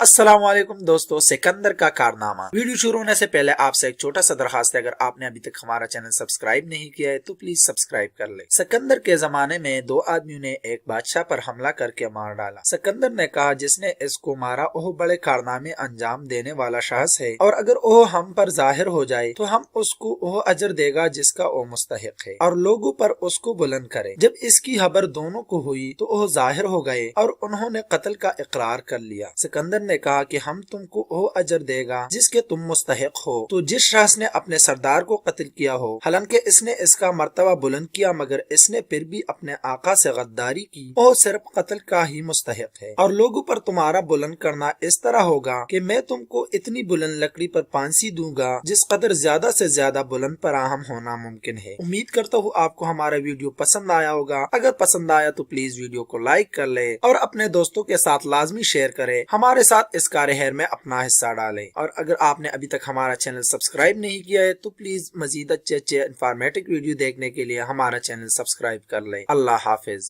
अस्सलाम वालेकुम दोस्तों, सिकंदर का कारनामा। वीडियो शुरू होने से पहले आपसे एक छोटा सा दरखास्त है, अगर आपने अभी तक हमारा चैनल सब्सक्राइब नहीं किया है तो प्लीज सब्सक्राइब कर ले। सिकंदर के जमाने में दो आदमियों ने एक बादशाह पर हमला करके मार डाला। सिकंदर ने कहा, जिसने इसको मारा वह बड़े कारनामे अंजाम देने वाला शख्स है और अगर वह हम पर जाहिर हो जाए तो हम उसको वह अजर देगा जिसका वो मुस्तहिक है और लोगों पर उसको बुलंद करे। जब इसकी खबर दोनों को हुई तो वह जाहिर हो गए और उन्होंने कत्ल का इकरार कर लिया। सिकंदर ने कहा कि हम तुमको वो अजर देगा जिसके तुम मुस्तहिक हो। तो जिस शख्स ने अपने सरदार को कत्ल किया हो, हालांकि इसने इसका मर्तबा बुलंद किया मगर इसने फिर भी अपने आका से गद्दारी की, वो सिर्फ कत्ल का ही मुस्तहिक है। और लोगों पर तुम्हारा बुलंद करना इस तरह होगा कि मैं तुमको इतनी बुलंद लकड़ी पर फांसी दूंगा जिस कदर ज्यादा से ज्यादा बुलंद फराहम होना मुमकिन है। उम्मीद करता हूँ आपको हमारा वीडियो पसंद आया होगा। अगर पसंद आया तो प्लीज वीडियो को लाइक कर ले और अपने दोस्तों के साथ लाजमी शेयर करे। हमारे साथ इस कार्य में अपना हिस्सा डालें। और अगर आपने अभी तक हमारा चैनल सब्सक्राइब नहीं किया है तो प्लीज मजीद अच्छे इंफॉर्मेटिव वीडियो देखने के लिए हमारा चैनल सब्सक्राइब कर लें। अल्लाह हाफिज।